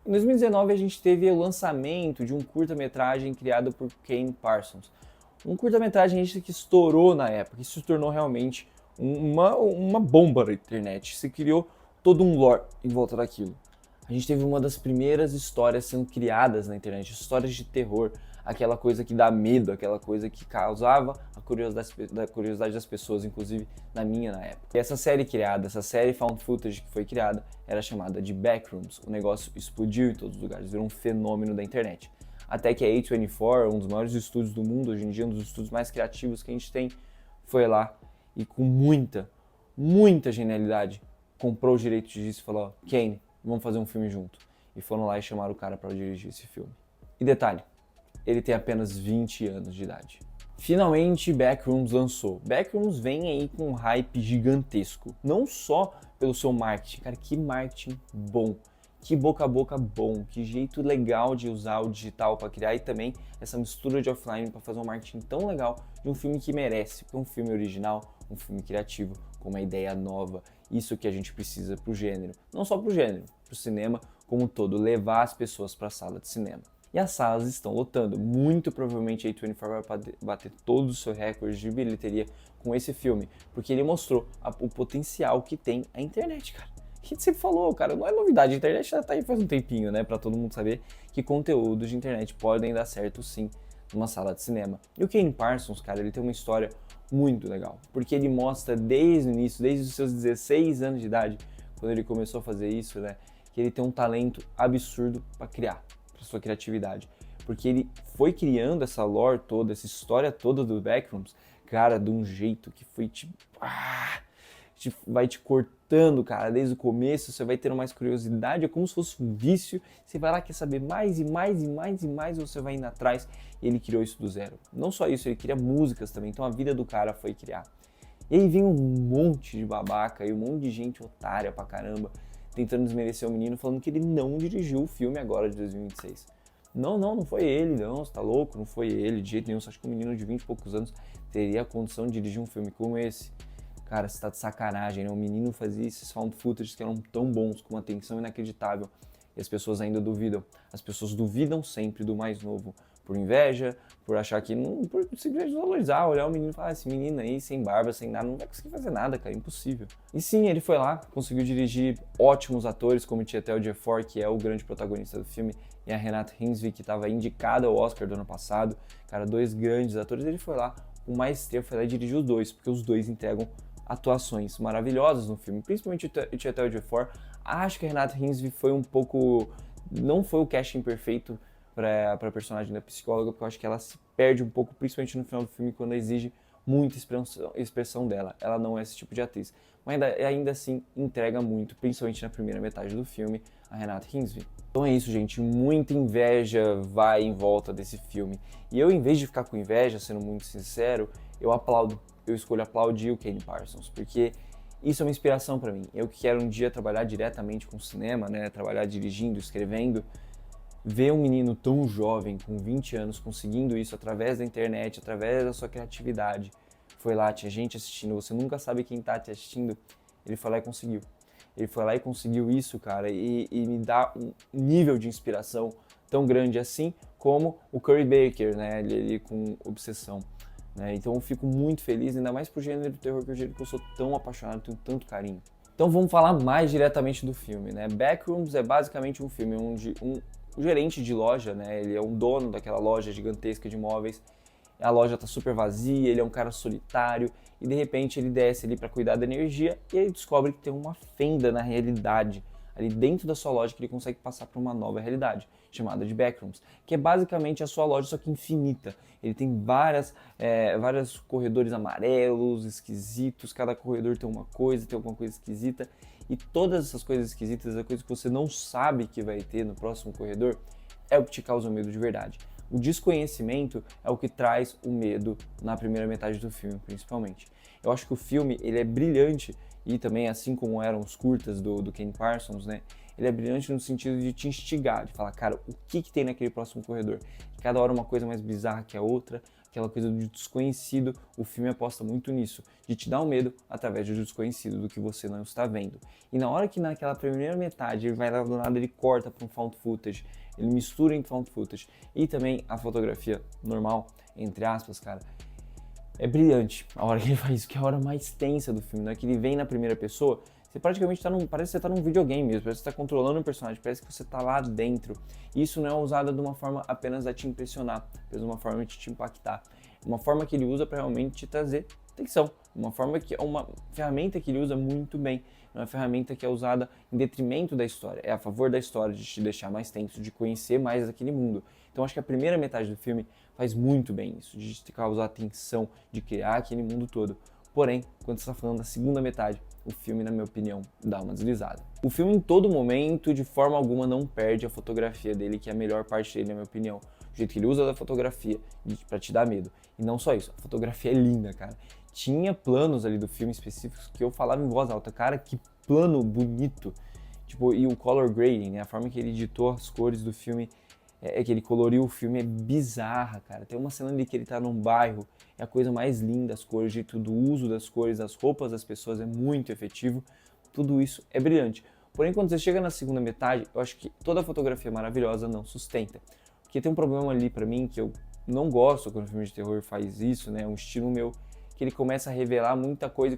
Em 2019 a gente teve o lançamento de um curta-metragem criado por Kane Parsons. Um curta-metragem que estourou na época, isso se tornou realmente uma bomba na internet. Se criou todo um lore em volta daquilo. A gente teve uma das primeiras histórias sendo criadas na internet, histórias de terror, aquela coisa que dá medo, aquela coisa que causava a curiosidade das pessoas, inclusive na época. E essa série criada, essa série found footage que foi criada, era chamada de Backrooms. O negócio explodiu em todos os lugares, virou um fenômeno da internet. Até que a A24, um dos maiores estúdios do mundo, hoje em dia um dos estúdios mais criativos que a gente tem, foi lá e com muita genialidade comprou os direitos disso e falou: Kane, vamos fazer um filme junto. E foram lá e chamaram o cara para dirigir esse filme. E detalhe, ele tem apenas 20 anos de idade. Finalmente, Backrooms lançou. Backrooms vem aí com um hype gigantesco. Não só pelo seu marketing, cara, que marketing bom. Que boca a boca bom, que jeito legal de usar o digital para criar e também essa mistura de offline para fazer um marketing tão legal de um filme que merece, porque é um filme original, um filme criativo, com uma ideia nova. Isso que a gente precisa pro gênero, não só pro gênero, pro cinema como um todo, levar as pessoas para a sala de cinema. E as salas estão lotando, muito provavelmente a A24 vai bater todos os seus recordes de bilheteria com esse filme, porque ele mostrou o potencial que tem a internet, cara. A gente sempre falou, cara, não é novidade, a internet já tá aí faz um tempinho, né, pra todo mundo saber que conteúdos de internet podem dar certo sim numa sala de cinema. E o Kane Parsons, cara, ele tem uma história muito legal, porque ele mostra desde o início, desde os seus 16 anos de idade, quando ele começou a fazer isso, né, que ele tem um talento absurdo para criar, para sua criatividade, porque ele foi criando essa lore toda, essa história toda do Backrooms, cara, de um jeito que foi tipo, vai te cortando, cara, desde o começo, você vai tendo mais curiosidade, é como se fosse um vício, você vai lá, quer saber mais e mais, você vai indo atrás, e ele criou isso do zero. Não só isso, ele cria músicas também, então a vida do cara foi criar. E aí vem um monte de babaca e um monte de gente otária pra caramba, tentando desmerecer o menino, falando que ele não dirigiu o filme agora de 2026. Não foi ele, não, você tá louco, não foi ele, de jeito nenhum, você acha que um menino de 20 e poucos anos teria a condição de dirigir um filme como esse? Cara, você tá de sacanagem, né? O menino fazia esses found footage que eram tão bons, com uma tensão inacreditável. E as pessoas ainda duvidam. As pessoas duvidam sempre do mais novo. Por inveja, por achar que não. Por simplesmente valorizar, olhar o menino e falar: esse menino aí, sem barba, sem nada, não vai conseguir fazer nada, cara, impossível. E sim, ele foi lá, conseguiu dirigir ótimos atores, como Chiwetel Ejiofor, que é o grande protagonista do filme, e a Renate Reinsve, que estava indicada ao Oscar do ano passado. Cara, dois grandes atores. Ele foi lá, com maestria, foi lá e dirigiu os dois, porque os dois entregam atuações maravilhosas no filme, principalmente o Chiwetel Ejiofor. Acho que a Renate Reinsve foi um pouco... não foi o casting perfeito para a personagem da psicóloga, porque eu acho que ela se perde um pouco, principalmente no final do filme, quando exige muita expressão dela. Ela não é esse tipo de atriz, mas ainda assim entrega muito, principalmente na primeira metade do filme, a Renate Reinsve. Então é isso, gente, muita inveja vai em volta desse filme. E eu, em vez de ficar com inveja, sendo muito sincero, eu escolho aplaudir o Kane Parsons, porque isso é uma inspiração para mim. Eu que quero um dia trabalhar diretamente com cinema, né, trabalhar dirigindo, escrevendo, ver um menino tão jovem, com 20 anos, conseguindo isso através da internet, através da sua criatividade. Foi lá, tinha gente assistindo, você nunca sabe quem tá te assistindo, ele foi lá e conseguiu. Ele foi lá e conseguiu isso, cara, e me dá um nível de inspiração tão grande assim como o Curry Baker, né, ele com Obsessão. Né? Então eu fico muito feliz, ainda mais pro gênero do terror, que é o gênero que eu sou tão apaixonado, tenho tanto carinho. Então vamos falar mais diretamente do filme, né? Backrooms é basicamente um filme onde um gerente de loja, né? Ele é um dono daquela loja gigantesca de móveis, a loja tá super vazia, ele é um cara solitário e de repente ele desce ali para cuidar da energia e ele descobre que tem uma fenda na realidade ali dentro da sua loja que ele consegue passar para uma nova realidade, chamada de Backrooms, que é basicamente a sua loja, só que infinita. Ele tem vários corredores amarelos, esquisitos, cada corredor tem alguma coisa esquisita, e todas essas coisas esquisitas, a coisa que você não sabe que vai ter no próximo corredor, é o que te causa medo de verdade. O desconhecimento é o que traz o medo na primeira metade do filme, principalmente. Eu acho que o filme ele é brilhante, e também assim como eram os curtas do Kane Parsons, né? Ele é brilhante no sentido de te instigar, de falar, cara, o que tem naquele próximo corredor? Cada hora uma coisa mais bizarra que a outra, aquela coisa do desconhecido. O filme aposta muito nisso, de te dar um medo através do desconhecido, do que você não está vendo. E na hora que naquela primeira metade ele vai lá do nada, ele corta para um found footage, ele mistura em found footage e também a fotografia normal, entre aspas, cara, é brilhante a hora que ele faz isso, que é a hora mais tensa do filme, né? Que ele vem na primeira pessoa, você praticamente parece que você tá num videogame mesmo, parece que você tá controlando o personagem, parece que você tá lá dentro. E isso não é usado de uma forma apenas a te impressionar, mas de uma forma de te impactar. Uma forma que ele usa para realmente te trazer atenção, uma forma que é uma ferramenta que ele usa muito bem, não é uma ferramenta que é usada em detrimento da história, é a favor da história, de te deixar mais tenso, de conhecer mais daquele mundo. Então acho que a primeira metade do filme faz muito bem isso, de te causar atenção, de criar aquele mundo todo. Porém, quando você está falando da segunda metade, o filme, na minha opinião, dá uma deslizada. O filme, em todo momento, de forma alguma, não perde a fotografia dele, que é a melhor parte dele, na minha opinião. O jeito que ele usa da fotografia pra te dar medo. E não só isso, a fotografia é linda, cara. Tinha planos ali do filme específicos que eu falava em voz alta, cara, que plano bonito. Tipo, e o color grading, né? A forma que ele editou as cores do filme, que ele coloriu o filme é bizarra, cara. Tem uma cena ali que ele tá num bairro, é a coisa mais linda, as cores, o jeito do uso das cores, das roupas das pessoas é muito efetivo. Tudo isso é brilhante. Porém, quando você chega na segunda metade, eu acho que toda a fotografia maravilhosa não sustenta. Porque tem um problema ali pra mim que eu não gosto quando o filme de terror faz isso, né? É um estilo meu, que ele começa a revelar muita coisa e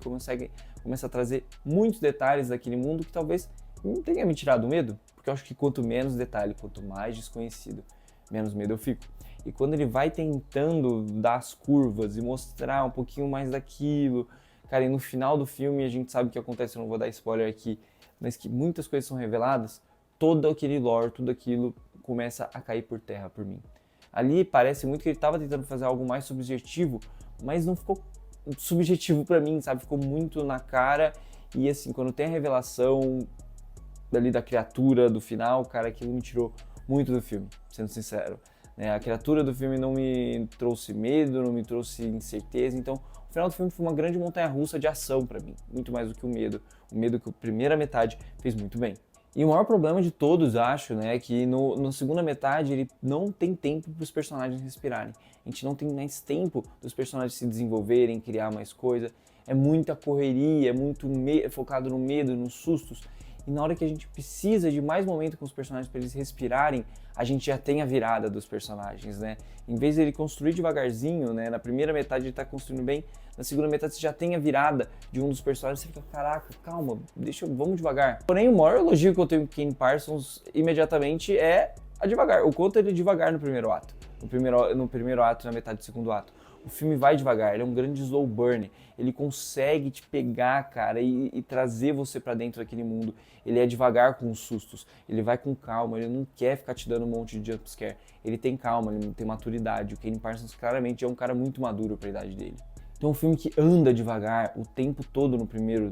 começa a trazer muitos detalhes daquele mundo que talvez não tenha me tirado medo. Porque eu acho que quanto menos detalhe, quanto mais desconhecido, menos medo eu fico. E quando ele vai tentando dar as curvas e mostrar um pouquinho mais daquilo, cara, e no final do filme a gente sabe o que acontece, eu não vou dar spoiler aqui, mas que muitas coisas são reveladas, todo aquele lore, tudo aquilo começa a cair por terra por mim. Ali parece muito que ele estava tentando fazer algo mais subjetivo, mas não ficou subjetivo pra mim, sabe? Ficou muito na cara e assim, quando tem a revelação dali da criatura do final, cara, aquilo me tirou muito do filme, sendo sincero. A criatura do filme não me trouxe medo, não me trouxe incerteza, então o final do filme foi uma grande montanha-russa de ação pra mim, muito mais do que o medo que a primeira metade fez muito bem. E o maior problema de todos, acho, né, é que na segunda metade ele não tem tempo para os personagens respirarem. A gente não tem mais tempo dos personagens se desenvolverem, criar mais coisa. É muita correria, é muito focado no medo, nos sustos. E na hora que a gente precisa de mais momento com os personagens para eles respirarem, a gente já tem a virada dos personagens, né? Em vez de ele construir devagarzinho, né? Na primeira metade ele tá construindo bem, na segunda metade você já tem a virada de um dos personagens, você fica, caraca, calma, vamos devagar. Porém, o maior elogio que eu tenho com Kane Parsons imediatamente é a devagar, o quanto ele é devagar no primeiro ato. No primeiro ato, na metade do segundo ato. O filme vai devagar, ele é um grande slow burn, ele consegue te pegar, cara, e trazer você pra dentro daquele mundo. Ele é devagar com os sustos, ele vai com calma, ele não quer ficar te dando um monte de jumpscare. Ele tem calma, ele tem maturidade. O Kane Parsons claramente é um cara muito maduro pra idade dele. Então, um filme que anda devagar o tempo todo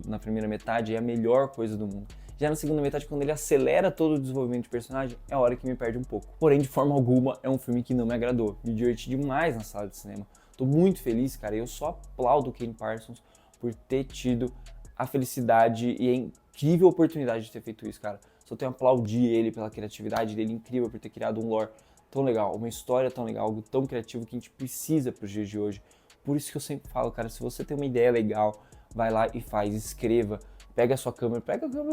na primeira metade é a melhor coisa do mundo. Já na segunda metade, quando ele acelera todo o desenvolvimento de personagem, é a hora que me perde um pouco. Porém, de forma alguma, é um filme que não me agradou. Me diverti demais na sala de cinema. Tô muito feliz, cara, e eu só aplaudo o Kane Parsons por ter tido a felicidade e a incrível oportunidade de ter feito isso, cara. Só tenho a aplaudir ele pela criatividade dele, incrível por ter criado um lore tão legal, uma história tão legal, algo tão criativo que a gente precisa pros dias de hoje. Por isso que eu sempre falo, cara, se você tem uma ideia legal, vai lá e faz, escreva, pega a câmera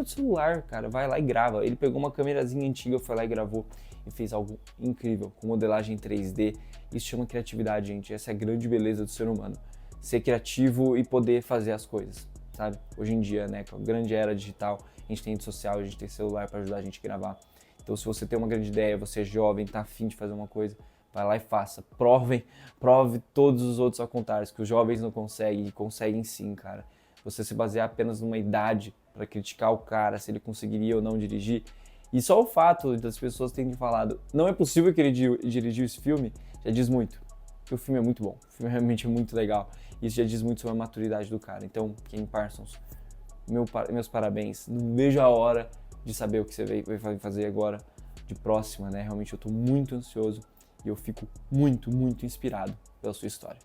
do celular, cara, vai lá e grava. Ele pegou uma câmerazinha antiga, foi lá e gravou e fez algo incrível, com modelagem 3D. Isso chama criatividade, gente. Essa é a grande beleza do ser humano. Ser criativo e poder fazer as coisas, sabe? Hoje em dia, né, com a grande era digital, a gente tem rede social, a gente tem celular para ajudar a gente a gravar. Então, se você tem uma grande ideia, você é jovem, tá afim de fazer uma coisa, vai lá e faça. Prove todos os outros ao contrário, que os jovens não conseguem, e conseguem sim, cara. Você se basear apenas numa idade para criticar o cara, se ele conseguiria ou não dirigir. E só o fato das pessoas terem falado, não é possível que ele dirigiu esse filme, já diz muito. Porque o filme é muito bom, o filme realmente é muito legal. Isso já diz muito sobre a maturidade do cara. Então, Kane Parsons, meus parabéns. Não vejo a hora de saber o que você vai fazer agora de próxima, né? Realmente eu tô muito ansioso e eu fico muito, muito inspirado pela sua história.